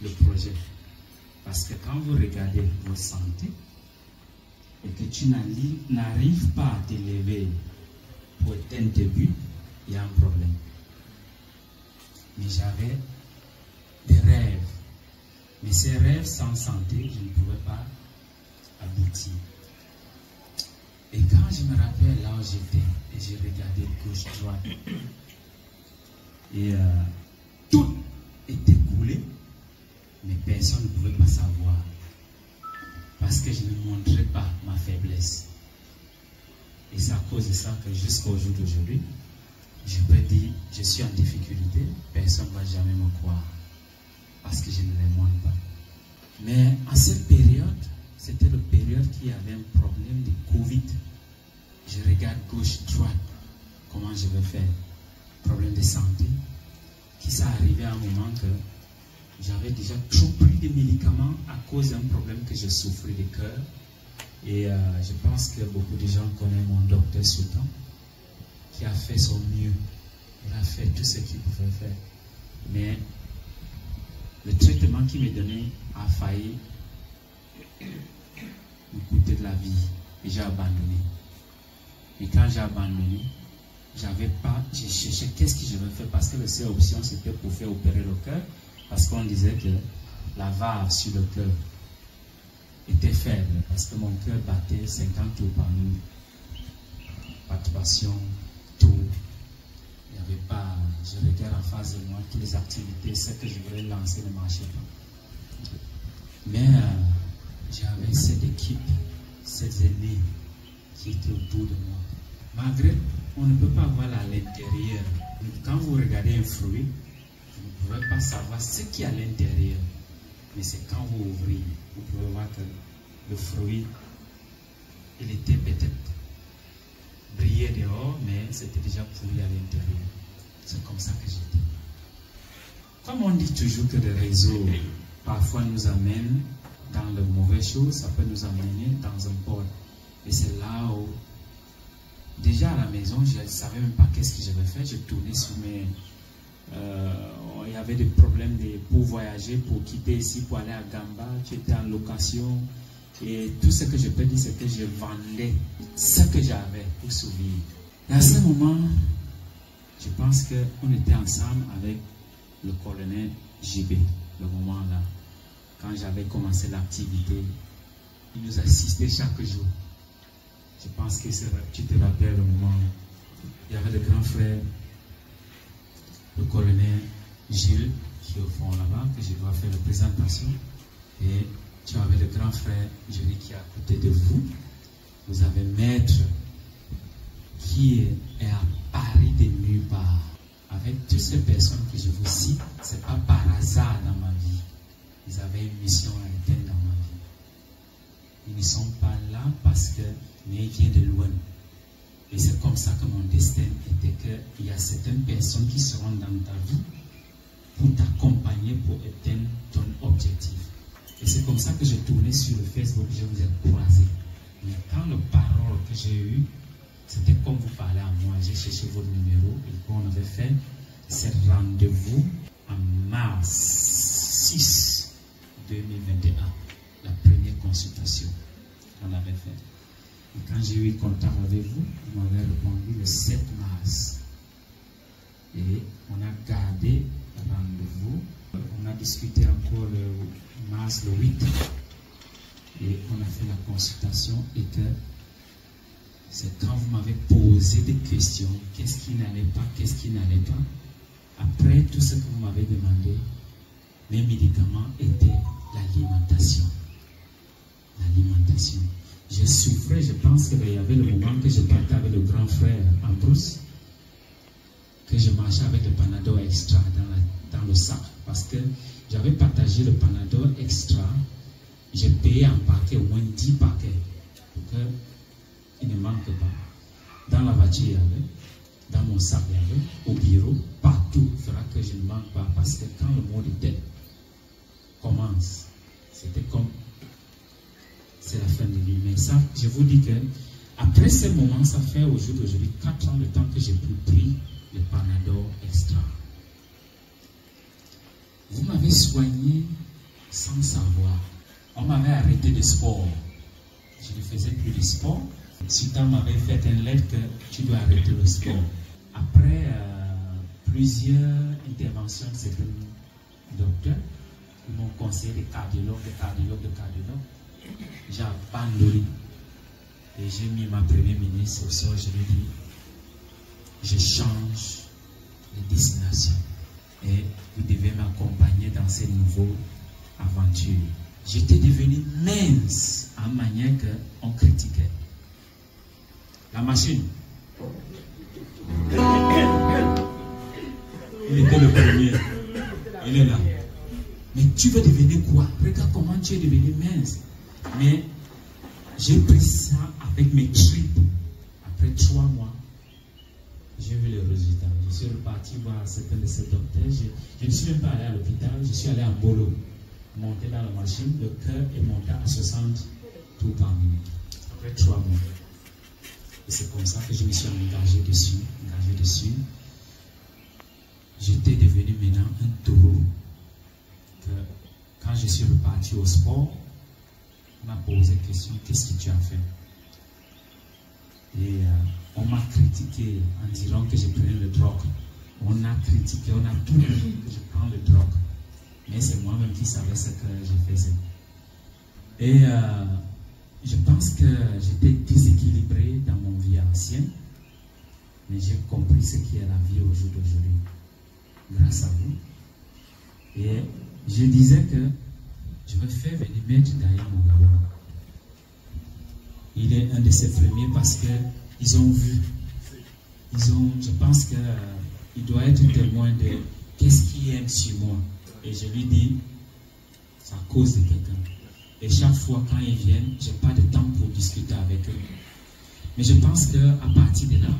le projet. Parce que quand vous regardez votre santé et que tu n'arrives pas à t'élever pour atteindre tes buts, il y a un problème. Mais j'avais des rêves. Mais ces rêves sans santé, je ne pouvais pas aboutir. Et quand je me rappelle là où j'étais, et j'ai regardé gauche-droite, et tout était coulé, mais personne ne pouvait pas savoir. Parce que je ne montrais pas ma faiblesse. Et c'est à cause de ça que jusqu'au jour d'aujourd'hui, je peux dire, je suis en difficulté, personne ne va jamais me croire. Parce que je ne les montre pas. Mais à cette période, c'était la période qui avait un problème de Covid. Je regarde gauche-droite, comment je vais faire. Problème de santé, qui s'est arrivé à un moment que j'avais déjà trop pris de médicaments à cause d'un problème que je souffrais de cœur. Et je pense que beaucoup de gens connaissent mon docteur Sultan, qui a fait son mieux. Il a fait tout ce qu'il pouvait faire. Mais le traitement qu'il me donnait a failli me coûter de la vie. Et j'ai abandonné. Et quand j'ai abandonné, j'ai cherché qu'est-ce que je vais faire, parce que la seule option c'était pour faire opérer le cœur, parce qu'on disait que la valve sur le cœur était faible, parce que mon cœur battait 50 tours par minute. Palpitation, tout. Il n'y avait pas, je regarde en face de moi, toutes les activités, ce que je voulais lancer ne marchait pas. Mais j'avais cette équipe, ces aînés qui étaient autour de moi. Malgré, on ne peut pas voir à l'intérieur. Quand vous regardez un fruit, vous ne pouvez pas savoir ce qu'il y a à l'intérieur. Mais c'est quand vous ouvrez, vous pouvez voir que le fruit, il était peut-être brillé dehors, mais c'était déjà pourri à l'intérieur. C'est comme ça que j'étais. Comme on dit toujours que le réseau parfois nous amène dans de mauvaises choses, ça peut nous amener dans un pôle. Et c'est là où, déjà à la maison, je ne savais même pas qu'est-ce que j'avais fait. Je tournais sur mes... il y avait des problèmes pour voyager, pour quitter ici, pour aller à Gamba. Tu étais en location. Et tout ce que je peux dire, c'est que je vendais ce que j'avais pour survivre. Et à ce moment, je pense qu'on était ensemble avec le colonel JB, le moment là. Quand j'avais commencé l'activité, il nous assistait chaque jour. Je pense que tu te rappelles le moment où il y avait le grand frère, le colonel Gilles, qui est au fond là-bas, que je dois faire la présentation. Et tu avais le grand frère Julie qui est à côté de vous. Vous avez Maître qui est à Paris de nulle part. Avec toutes ces personnes que je vous cite, ce n'est pas par hasard dans ma vie. Ils avaient une mission à atteindre dans ma vie. Ils ne sont pas là parce que mais ils viennent de loin. Et c'est comme ça que mon destin était qu'il y a certaines personnes qui seront dans ta vie pour t'accompagner pour atteindre ton objectif. Et c'est comme ça que je tournais sur le Facebook, je vous ai croisé. Mais quand le parole que j'ai eu, c'était comme vous parlez à moi. J'ai cherché votre numéro et on avait fait ce rendez-vous en mars 6 2021, la première consultation qu'on avait faite. Et quand j'ai eu contact avec vous, vous m'avez répondu le 7 mars. Et on a gardé le rendez-vous. On a discuté encore le mars, le 8. Et on a fait la consultation et que c'est quand vous m'avez posé des questions, qu'est-ce qui n'allait pas, qu'est-ce qui n'allait pas. Après tout ce que vous m'avez demandé, mes médicaments étaient l'alimentation. L'alimentation. Je souffrais, je pense qu'il y avait le moment que je partais avec le grand frère Ambrose, que je marchais avec le Panadol extra dans le sac, parce que j'avais partagé le Panadol extra, j'ai payé en paquet, au moins 10 paquets, pour qu'il ne manque pas. Dans la voiture, il y avait, dans mon sac, il y avait, au bureau, partout, il faudra que je ne manque pas, parce que quand le mot de tête commence, c'était comme c'est la fin de vie. Mais ça, je vous dis que après ce moment, ça fait au jour d'aujourd'hui 4 ans de temps que j'ai pris le Panadol extra. Vous m'avez soigné sans savoir. On m'avait arrêté de sport. Je ne faisais plus de sport. Sultan m'avait fait une lettre que tu dois arrêter le sport. Après plusieurs interventions de certains docteurs, ils m'ont conseillé de cardiologue. J'ai abandonné. Et j'ai mis ma première ministre au sol. Je lui ai dit, je change de destination. Et vous devez m'accompagner dans ces nouvelles aventures. J'étais devenu mince en manière qu'on critiquait. La machine. Il était le premier. Il est là. Mais tu veux devenir quoi? Regarde comment tu es devenu mince. Mais j'ai pris ça avec mes tripes. Après 3 mois, j'ai vu les résultats. Je suis reparti voir certains de ces docteurs. Je ne suis même pas allé à l'hôpital. Je suis allé à Bolo. Monté dans la machine, le cœur est monté à 60 tours par minute. Après 3 mois. Et c'est comme ça que je me suis engagé dessus. J'étais devenu maintenant un taureau. Quand je suis reparti au sport, on m'a posé la question, qu'est-ce que tu as fait? Et on m'a critiqué en disant que je prenais le drogue. On a critiqué, on a tout dit que je prends le drogue. Mais c'est moi-même qui savais ce que je faisais. Et je pense que j'étais déséquilibré dans mon vie ancienne. Mais j'ai compris ce qui est la vie au jour d'aujourd'hui. Grâce à vous. Et je disais que je vais faire venir Maître Daïm au Gabon. Il est un de ses premiers parce qu'ils ont vu. Je pense qu'il doit être témoin de qu'est-ce qu'il aime sur moi. Et je lui dis, c'est à cause de quelqu'un. Et chaque fois quand ils viennent, je n'ai pas de temps pour discuter avec eux. Mais je pense qu'à partir de là,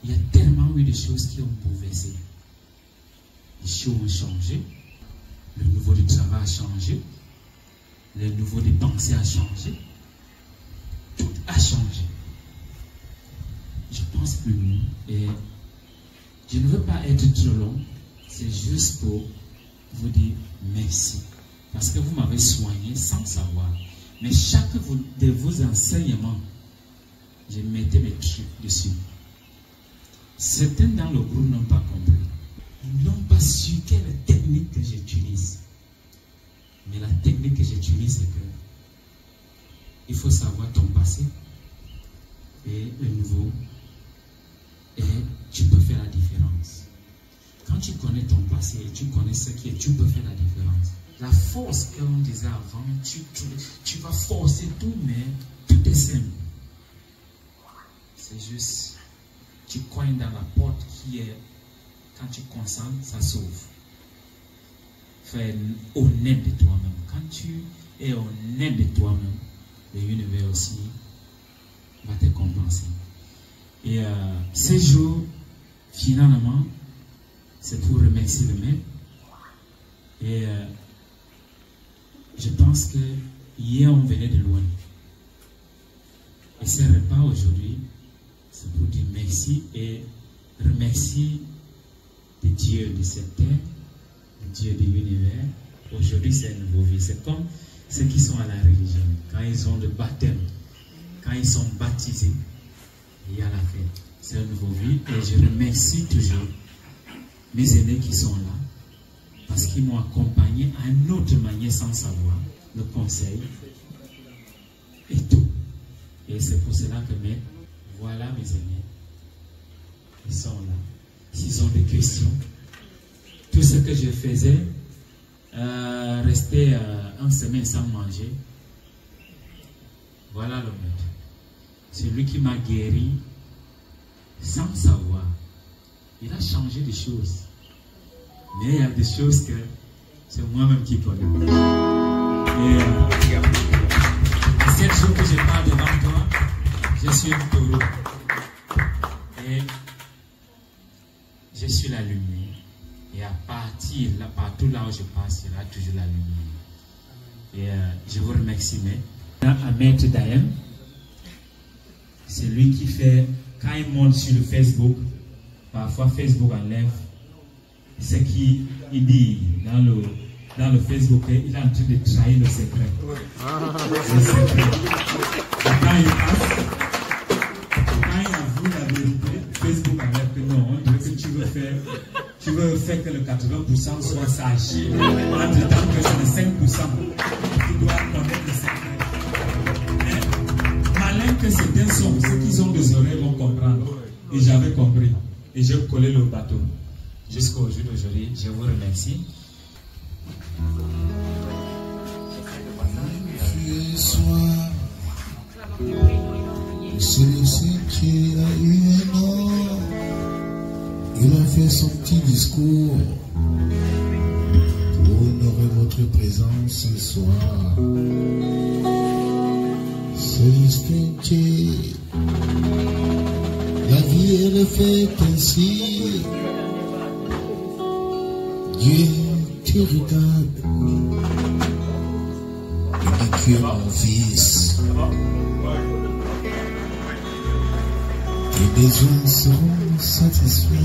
il y a tellement eu de choses qui ont bouleversé. Les choses ont changé. Le niveau du travail a changé. Le niveau des pensées a changé. Tout a changé. Je pense plus mieux. Et je ne veux pas être trop long. C'est juste pour vous dire merci. Parce que vous m'avez soigné sans savoir. Mais chaque de vos enseignements, je mettais mes trucs dessus. Certains dans le groupe n'ont pas compris. Ils n'ont pas su quelle technique que j'utilise. Mais la technique que j'utilise, c'est que il faut savoir ton passé et le nouveau. Et tu peux faire la différence. Quand tu connais ton passé et tu connais ce qui est, tu peux faire la différence. La force qu'on disait avant, tu vas forcer tout, mais tout est simple. C'est juste, tu cognes dans la porte qui est, quand tu concentres, ça s'ouvre. Fais honnête de toi-même. Quand tu es honnête de toi-même, l'univers aussi va te compenser. Et ce jour, finalement, c'est pour remercier le maître. Et je pense que hier on venait de loin. Et ce repas aujourd'hui, c'est pour dire merci et remercier le Dieu de cette terre, le Dieu de l'univers. Aujourd'hui, c'est une nouvelle vie. C'est comme ceux qui sont à la religion. Quand ils ont le baptême, quand ils sont baptisés, il y a la fête. C'est une nouvelle vie. Et je remercie toujours mes aînés qui sont là, parce qu'ils m'ont accompagné à une autre manière sans savoir, le conseil et tout. Et c'est pour cela que voilà mes aînés, ils sont là. S'ils ont des questions, tout ce que je faisais, rester une semaine sans manger, voilà le maître. C'est lui qui m'a guéri sans savoir. Il a changé des choses. Mais il y a des choses que c'est moi-même qui connais. Et cette jour que je parle devant toi, je suis un taureau. Et je suis la lumière. Et à partir, là, partout là où je passe, il y aura toujours la lumière. Et je vous remercie, à Maître Daïm. C'est lui qui fait, quand il monte sur le Facebook, parfois Facebook enlève ce qu'il dit dans dans le Facebook, il est en train de trahir le secret. Le secret. Quand il passe, quand il avoue la vérité, Facebook avait que non, on dirait que tu veux faire que le 80% soit sage. Entre temps que c'est le 5%, tu dois connaître le secret. Mais malin que certains sont, ceux qui ont des oreilles vont comprendre. Et j'avais compris. Et j'ai collé le bateau. Jusqu'au jour d'aujourd'hui, je vous remercie. Celui-ci qui a eu un an, il a fait son petit discours pour honorer votre présence ce soir. Celui-ci, la vie elle est faite ainsi. Dieu te regarde. Il dit tu es mon fils. Et les gens seront satisfaits.